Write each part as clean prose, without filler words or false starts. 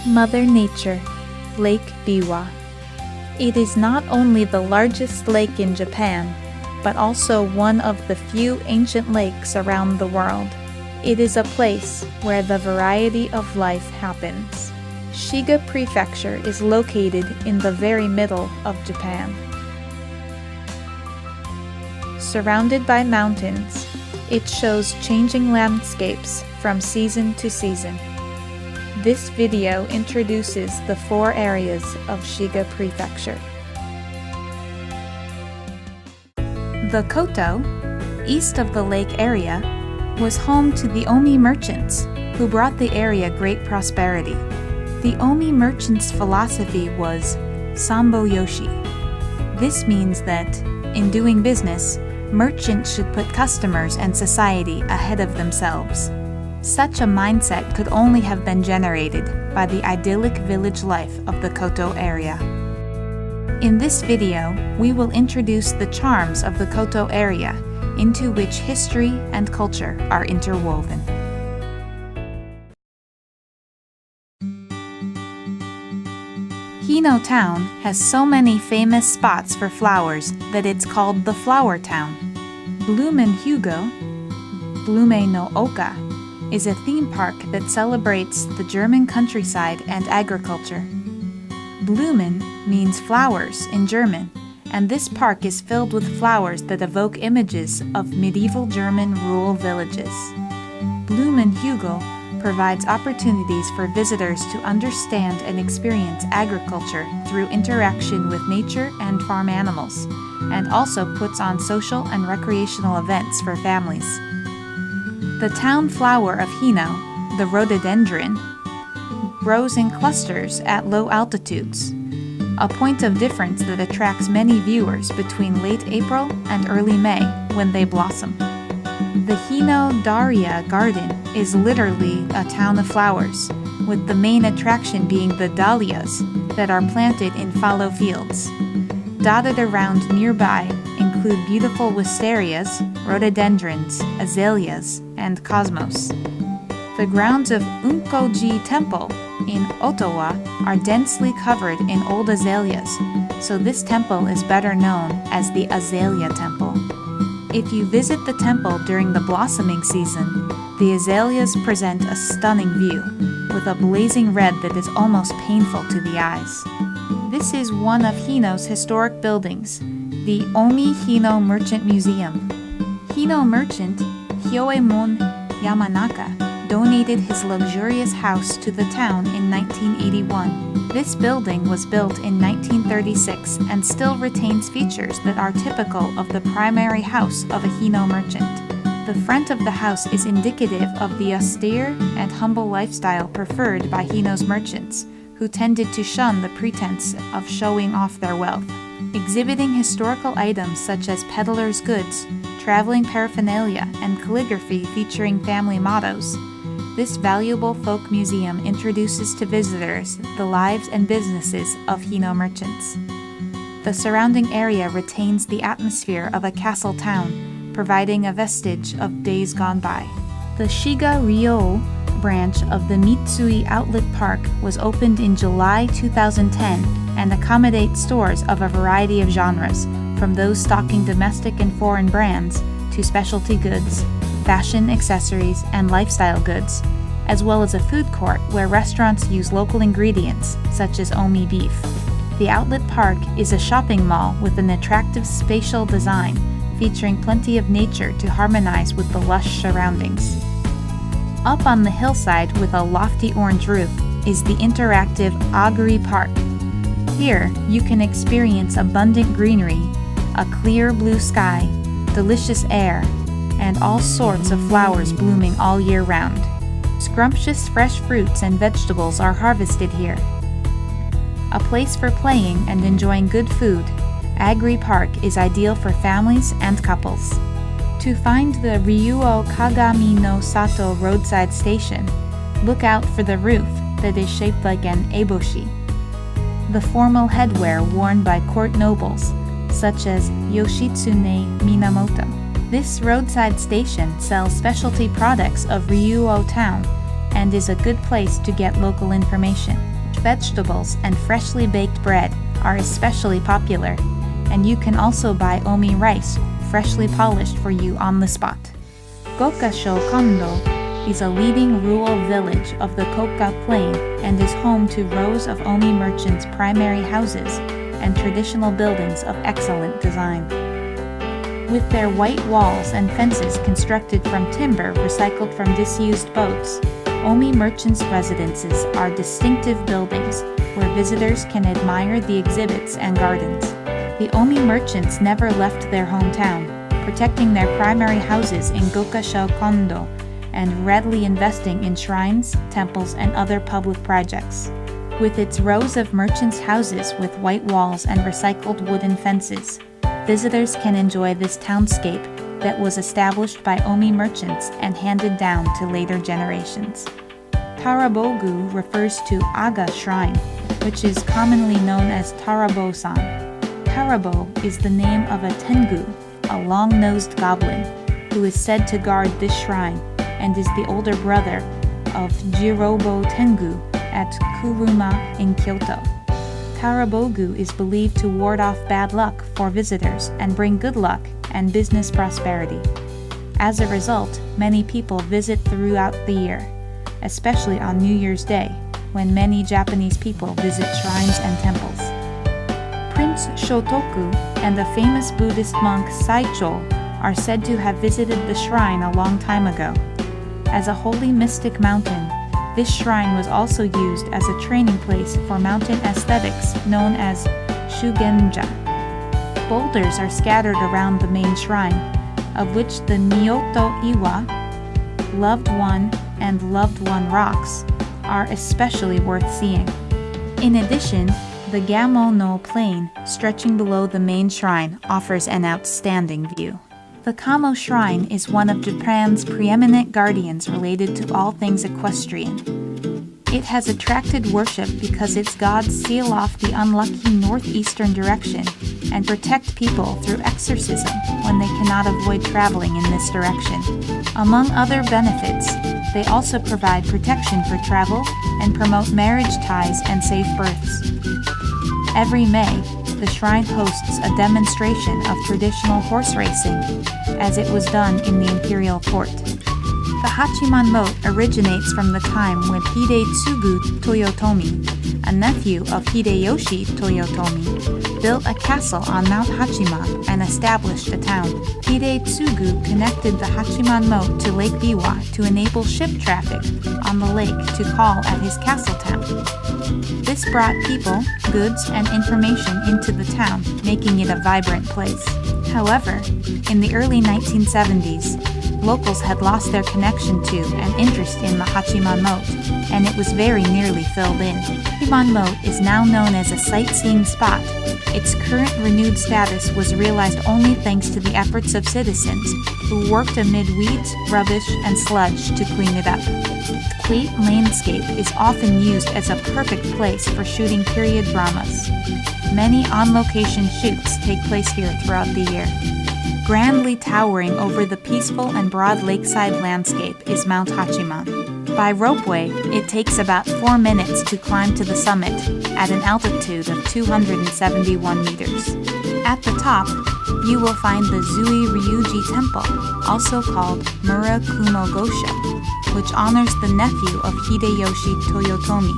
Mother Nature, Lake Biwa. It is not only the largest lake in Japan, but also one of the few ancient lakes around the world. It is a place where the variety of life happens. Shiga Prefecture is located in the very middle of Japan. Surrounded by mountains, it shows changing landscapes from season to season. This video introduces the 4 areas of Shiga Prefecture. The Koto, east of the lake area, was home to the Omi merchants, who brought the area great prosperity. The Omi merchants' philosophy was Sambo Yoshi. This means that, in doing business, merchants should put customers and society ahead of themselves. Such a mindset could only have been generated by the idyllic village life of the Koto area. In this video, we will introduce the charms of the Koto area, into which history and culture are interwoven. Hino Town has so many famous spots for flowers that it's called the Flower Town. Blumen Hugo, Blume no Oka, is a theme park that celebrates the German countryside and agriculture. Blumen means flowers in German, and this park is filled with flowers that evoke images of medieval German rural villages. Blumen Hugo provides opportunities for visitors to understand and experience agriculture through interaction with nature and farm animals, and also puts on social and recreational events for families. The town flower of Hino, the rhododendron, grows in clusters at low altitudes, a point of difference that attracts many viewers between late April and early May when they blossom. The Hino Daria Garden is literally a town of flowers, with the main attraction being the dahlias that are planted in fallow fields. Dotted around nearby include beautiful wisterias, rhododendrons, azaleas, and cosmos. The grounds of Unkoji Temple in Ottawa are densely covered in old azaleas, so this temple is better known as the Azalea Temple. If you visit the temple during the blossoming season, the azaleas present a stunning view, with a blazing red that is almost painful to the eyes. This is one of Hino's historic buildings, the Omi Hino Merchant Museum. Hino merchant Hyoemon Yamanaka donated his luxurious house to the town in 1981. This building was built in 1936 and still retains features that are typical of the primary house of a Hino merchant. The front of the house is indicative of the austere and humble lifestyle preferred by Hino's merchants, who tended to shun the pretense of showing off their wealth. Exhibiting historical items such as peddlers' goods, traveling paraphernalia, and calligraphy featuring family mottos, this valuable folk museum introduces to visitors the lives and businesses of Hino merchants. The surrounding area retains the atmosphere of a castle town, providing a vestige of days gone by. The Shiga Ryo branch of the Mitsui Outlet Park was opened in July 2010 and accommodates stores of a variety of genres, from those stocking domestic and foreign brands to specialty goods, fashion, accessories, and lifestyle goods, as well as a food court where restaurants use local ingredients such as Omi beef. The Outlet Park is a shopping mall with an attractive spatial design, featuring plenty of nature to harmonize with the lush surroundings. Up on the hillside with a lofty orange roof is the interactive Aguri Park. Here, you can experience abundant greenery, a clear blue sky, delicious air, and all sorts of flowers blooming all year round. Scrumptious fresh fruits and vegetables are harvested here. A place for playing and enjoying good food, Aguri Park is ideal for families and couples. To find the Ryuo Kagami no Sato roadside station, look out for the roof that is shaped like an eboshi, the formal headwear worn by court nobles, such as Yoshitsune Minamoto. This roadside station sells specialty products of Ryuo Town and is a good place to get local information. Vegetables and freshly baked bread are especially popular, and you can also buy omi rice, freshly polished for you on the spot. Gokasho Kondo is a leading rural village of the Koka Plain and is home to rows of omi merchants' primary houses and traditional buildings of excellent design. With their white walls and fences constructed from timber recycled from disused boats, Omi merchants' residences are distinctive buildings where visitors can admire the exhibits and gardens. The Omi merchants never left their hometown, protecting their primary houses in Gokasho Kondo and readily investing in shrines, temples, and other public projects. With its rows of merchants' houses with white walls and recycled wooden fences, visitors can enjoy this townscape that was established by Omi merchants and handed down to later generations. Tarabogu refers to Gou Shrine, which is commonly known as Tarabo-san. Tarabo is the name of a tengu, a long-nosed goblin, who is said to guard this shrine and is the older brother of Jirobo Tengu at Kuruma in Kyoto. Tarabogu is believed to ward off bad luck for visitors and bring good luck and business prosperity. As a result, many people visit throughout the year, especially on New Year's Day, when many Japanese people visit shrines and temples. Prince Shotoku and the famous Buddhist monk Saicho are said to have visited the shrine a long time ago. As a holy mystic mountain, this shrine was also used as a training place for mountain aesthetics known as Shugenja. Boulders are scattered around the main shrine, of which the Myoto Iwa, Loved One, and Loved One rocks are especially worth seeing. In addition, the Gamo no Plain, stretching below the main shrine, offers an outstanding view. The Kamo Shrine is one of Japan's preeminent guardians related to all things equestrian. It has attracted worship because its gods seal off the unlucky northeastern direction and protect people through exorcism when they cannot avoid traveling in this direction. Among other benefits, they also provide protection for travel and promote marriage ties and safe births. Every May, the shrine hosts a demonstration of traditional horse racing, as it was done in the imperial court. The Hachiman moat originates from the time when Hidetsugu Toyotomi, a nephew of Hideyoshi Toyotomi, built a castle on Mount Hachiman and established a town. Hidetsugu connected the Hachiman moat to Lake Biwa to enable ship traffic on the lake to call at his castle town. This brought people, goods, and information into the town, making it a vibrant place. However, in the early 1970s, locals had lost their connection to and interest in the Hachiman Moat, and it was very nearly filled in. Hachiman Moat is now known as a sightseeing spot. Its current renewed status was realized only thanks to the efforts of citizens who worked amid weeds, rubbish, and sludge to clean it up. The quaint landscape is often used as a perfect place for shooting period dramas. Many on-location shoots take place here throughout the year. Grandly towering over the peaceful and broad lakeside landscape is Mount Hachiman. By ropeway, it takes about 4 minutes to climb to the summit at an altitude of 271 meters. At the top, you will find the Zui Ryuji Temple, also called Mura Kumo Gosha, which honors the nephew of Hideyoshi Toyotomi,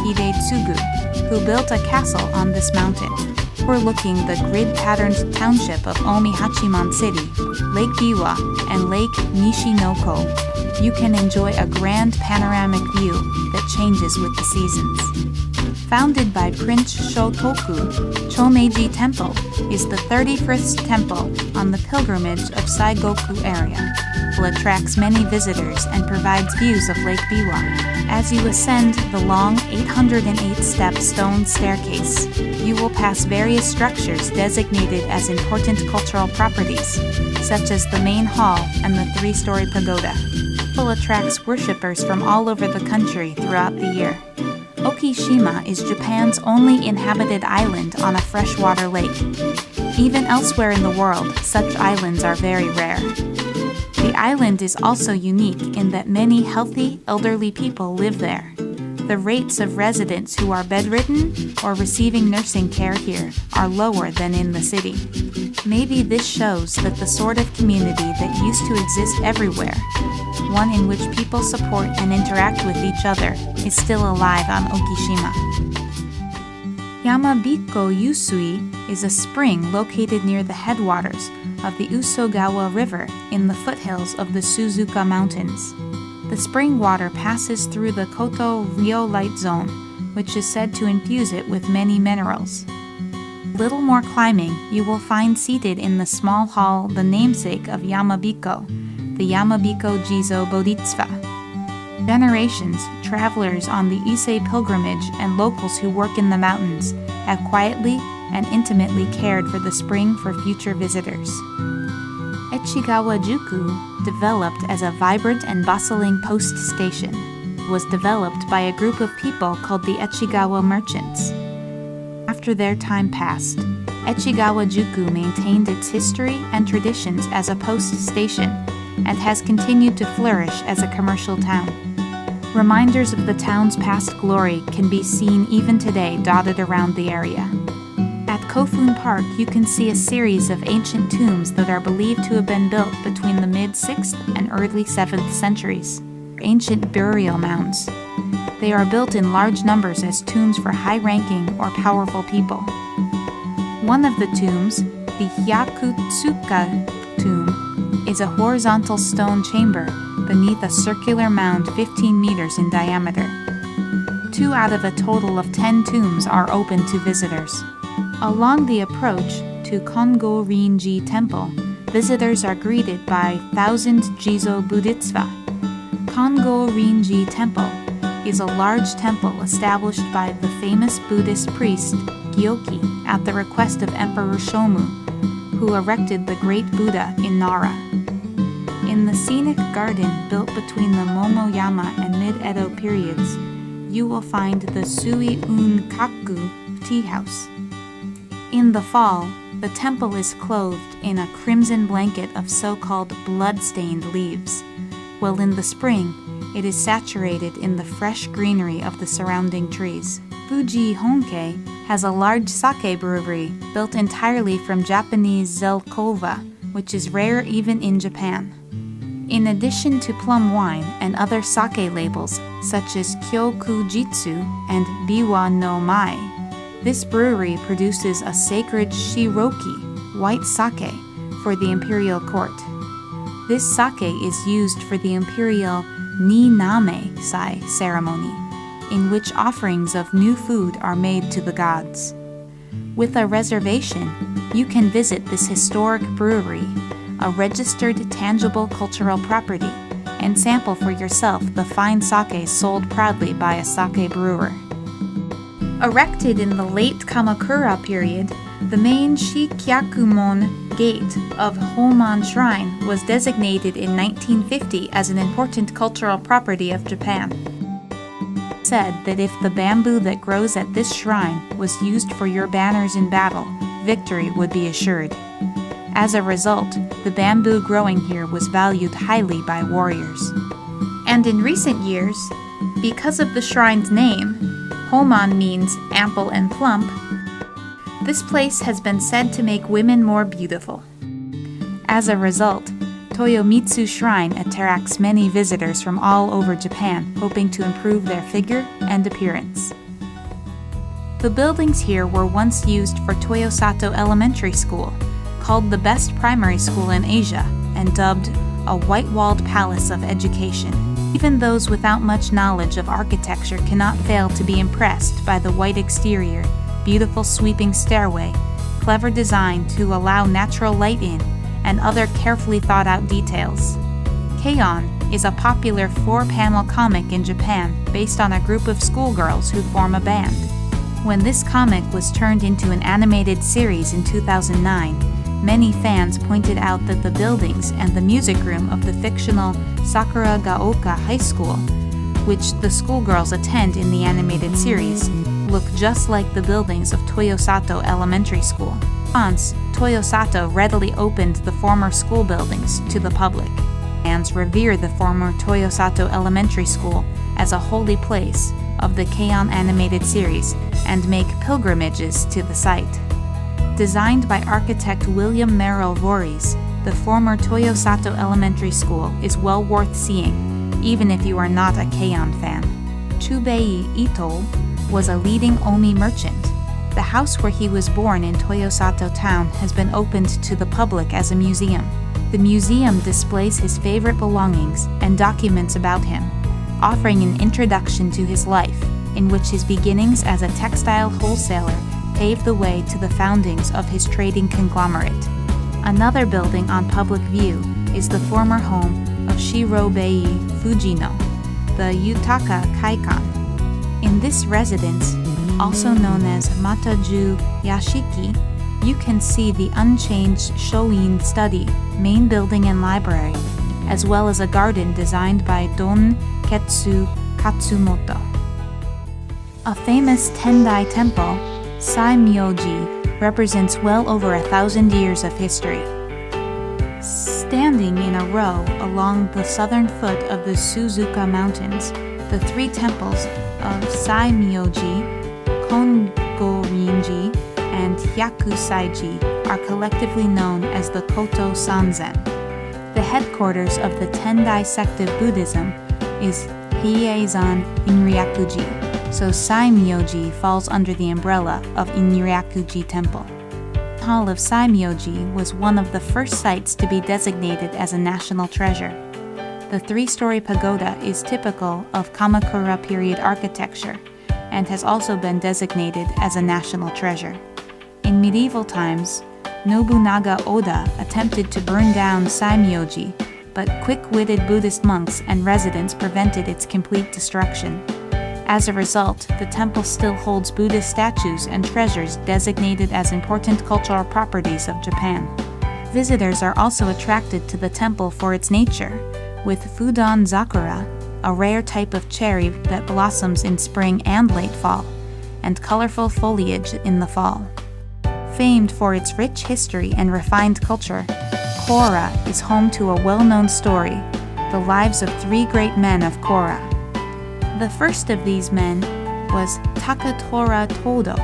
Hidetsugu, who built a castle on this mountain. Overlooking the grid-patterned township of Omi Hachiman City, Lake Biwa, and Lake Nishinoko, you can enjoy a grand panoramic view that changes with the seasons. Founded by Prince Shotoku, Chomeiji Temple is the 31st temple on the pilgrimage of Saigoku area. It attracts many visitors and provides views of Lake Biwa. As you ascend the long 808-step stone staircase, you will pass various structures designated as important cultural properties, such as the main hall and the 3-story pagoda. The temple attracts worshippers from all over the country throughout the year. Okishima is Japan's only inhabited island on a freshwater lake. Even elsewhere in the world, such islands are very rare. The The island is also unique in that many healthy, elderly people live there. The rates of residents who are bedridden or receiving nursing care here are lower than in the city. Maybe this shows that the sort of community that used to exist everywhere, one in which people support and interact with each other, is still alive on Okishima. Yama Biko Yusui is a spring located near the headwaters of the Usogawa River in the foothills of the Suzuka Mountains. The spring water passes through the Koto Rhyolite Zone, which is said to infuse it with many minerals. Little more climbing, you will find seated in the small hall the namesake of Yama Biko, the Yama Biko Jizo Bodhisattva. Generations, travelers on the Issei pilgrimage, and locals who work in the mountains have quietly and intimately cared for the spring for future visitors. Echigawa-juku, developed as a vibrant and bustling post station, was developed by a group of people called the Echigawa merchants. After their time passed, Echigawa-juku maintained its history and traditions as a post station and has continued to flourish as a commercial town. Reminders of the town's past glory can be seen even today dotted around the area. At Koto Fun Park, you can see a series of ancient tombs that are believed to have been built between the mid-6th and early 7th centuries. Ancient burial mounds. They are built in large numbers as tombs for high-ranking or powerful people. One of the tombs, the Hyakutsuka tomb, is a horizontal stone chamber beneath a circular mound 15 meters in diameter. 2 out of a total of 10 tombs are open to visitors. Along the approach to Gou Shrine visitors are greeted by 1,000 Jizo Bodhisattva. Gou Shrine Temple is a large temple established by the famous Buddhist priest Gyoki at the request of Emperor Shomu, who erected the Great Buddha in Nara. In the scenic garden built between the Momoyama and Mid-Edo periods, you will find the Sui-un-kaku tea house. In the fall, the temple is clothed in a crimson blanket of so-called blood-stained leaves, while in the spring, it is saturated in the fresh greenery of the surrounding trees. Fuji Honkei has a large sake brewery built entirely from Japanese zelkova, which is rare even in Japan. In addition to plum wine and other sake labels such as Kyokujitsu and Biwa no Mai, this brewery produces a sacred shiroki, white sake, for the imperial court. This sake is used for the imperial Ni-name-sai ceremony, in which offerings of new food are made to the gods. With a reservation, you can visit this historic brewery, a registered tangible cultural property, and sample for yourself the fine sake sold proudly by a sake brewer. Erected in the late Kamakura period, the main Shikyakumon gate of Gou Shrine was designated in 1950 as an important cultural property of Japan. It said that if the bamboo that grows at this shrine was used for your banners in battle, victory would be assured. As a result, the bamboo growing here was valued highly by warriors. And in recent years, because of the shrine's name, Homon means ample and plump, this place has been said to make women more beautiful. As a result, Toyomitsu Shrine attracts many visitors from all over Japan, hoping to improve their figure and appearance. The buildings here were once used for Toyosato Elementary School, called the best primary school in Asia, and dubbed a white-walled palace of education. Even those without much knowledge of architecture cannot fail to be impressed by the white exterior, beautiful sweeping stairway, clever design to allow natural light in, and other carefully thought-out details. K-On! Is a popular 4-panel comic in Japan based on a group of schoolgirls who form a band. When this comic was turned into an animated series in 2009, many fans pointed out that the buildings and the music room of the fictional Sakuragaoka High School, which the schoolgirls attend in the animated series, look just like the buildings of Toyosato Elementary School. Once, Toyosato readily opened the former school buildings to the public. fans revere the former Toyosato Elementary School as a holy place of the Keion animated series and make pilgrimages to the site. Designed by architect William Merrill Voorhees, the former Toyosato Elementary School is well worth seeing, even if you are not a Keion fan. Chubei Ito was a leading Omi merchant. The house where he was born in Toyosato town has been opened to the public as a museum. The museum displays his favorite belongings and documents about him, offering an introduction to his life, in which his beginnings as a textile wholesaler paved the way to the foundings of his trading conglomerate. Another building on public view is the former home of Shirobei Fujino, the Yutaka Kaikan. In this residence, also known as Mataju Yashiki, you can see the unchanged Shoin study, main building and library, as well as a garden designed by Don Ketsu Katsumoto. A famous Tendai Temple, Saimyoji, represents well over 1,000 years of history. Standing in a row along the southern foot of the Suzuka Mountains, the three temples of Saimyoji, Kongo-rinji, and Hyakusaiji are collectively known as the Koto Sanzen. The headquarters of the Tendai sect of Buddhism is Hieizan Inryakuji, so Saimyoji falls under the umbrella of Inryakuji Temple. The Hall of Saimyoji was one of the first sites to be designated as a national treasure. The three-story pagoda is typical of Kamakura period architecture and has also been designated as a national treasure. In medieval times, Nobunaga Oda attempted to burn down Saimyoji, but quick-witted Buddhist monks and residents prevented its complete destruction. As a result, the temple still holds Buddhist statues and treasures designated as important cultural properties of Japan. Visitors are also attracted to the temple for its nature, with Fudan Zakura, a rare type of cherry that blossoms in spring and late fall, and colorful foliage in the fall. Famed for its rich history and refined culture, Kora is home to a well-known story, the lives of three great men of Kora. The first of these men was Takatora Todo.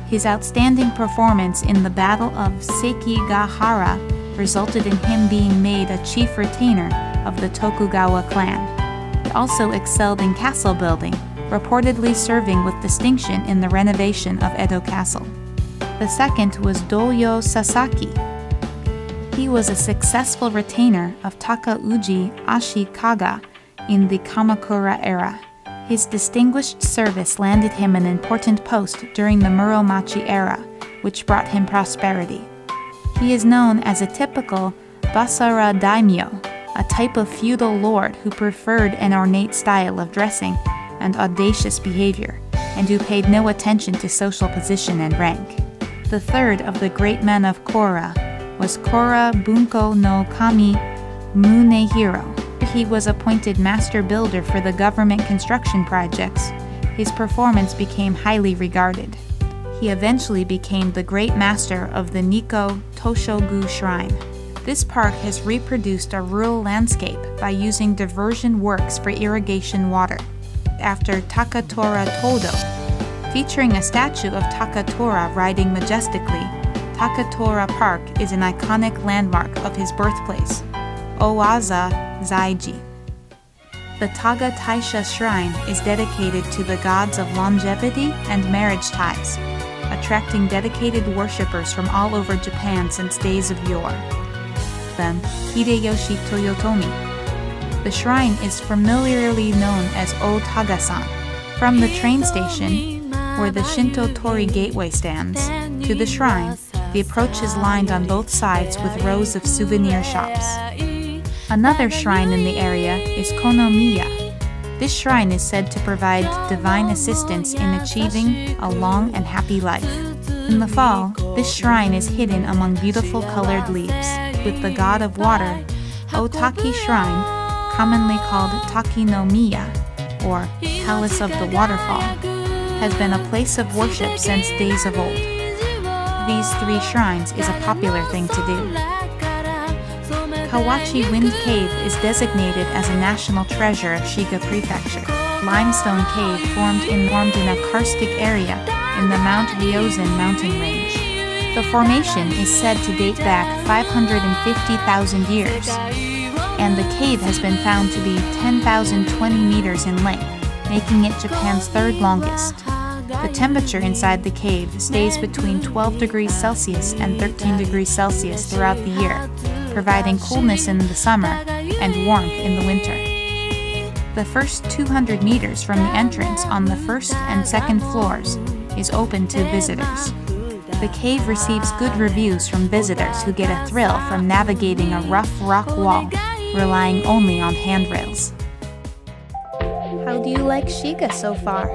His outstanding performance in the Battle of Sekigahara resulted in him being made a chief retainer of the Tokugawa clan. He also excelled in castle building, reportedly serving with distinction in the renovation of Edo Castle. The second was Doyo Sasaki. He was a successful retainer of Takauji Ashikaga in the Kamakura era. His distinguished service landed him an important post during the Muromachi era, which brought him prosperity. He is known as a typical Basara daimyo, a type of feudal lord who preferred an ornate style of dressing and audacious behavior, and who paid no attention to social position and rank. The third of the great men of Kora was Kora Bunko no Kami Munehiro. He was appointed master builder for the government construction projects. His performance became highly regarded. He eventually became the great master of the Nikko Gou Shrine. This park has reproduced a rural landscape by using diversion works for irrigation water, after Takatora Todo. Featuring a statue of Takatora riding majestically, Takatora Park is an iconic landmark of his birthplace, Owaza Zaiji. The Taga Taisha Shrine is dedicated to the gods of longevity and marriage ties, attracting dedicated worshippers from all over Japan since days of yore. Then, Hideyoshi Toyotomi. The shrine is familiarly known as O-Taga-san. From the train station, where the Shinto Tori gateway stands, to the shrine, the approach is lined on both sides with rows of souvenir shops. Another shrine in the area is Konomiya. This shrine is said to provide divine assistance in achieving a long and happy life. In the fall, this shrine is hidden among beautiful colored leaves, with the god of water, Otaki Shrine, commonly called Taki-no-miya, or Palace of the Waterfall, has been a place of worship since days of old. These three shrines is a popular thing to do. Cahuachi Wind Cave is designated as a national treasure of Shiga Prefecture. Limestone cave formed in a karstic area in the Mount Ryozan mountain range. The formation is said to date back 550,000 years, and the cave has been found to be 10,020 meters in length, making it Japan's third longest. The temperature inside the cave stays between 12 degrees Celsius and 13 degrees Celsius throughout the year, providing coolness in the summer and warmth in the winter. The first 200 meters from the entrance on the first and second floors is open to visitors. The cave receives good reviews from visitors who get a thrill from navigating a rough rock wall, relying only on handrails. How do you like Shiga so far?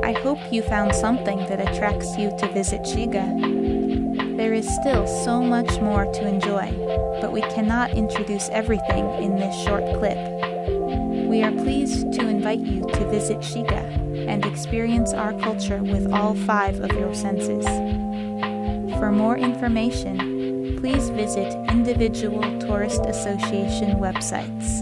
I hope you found something that attracts you to visit Shiga. There is still so much more to enjoy, but we cannot introduce everything in this short clip. We are pleased to invite you to visit Shiga and experience our culture with all 5 of your senses. For more information, please visit individual tourist association websites.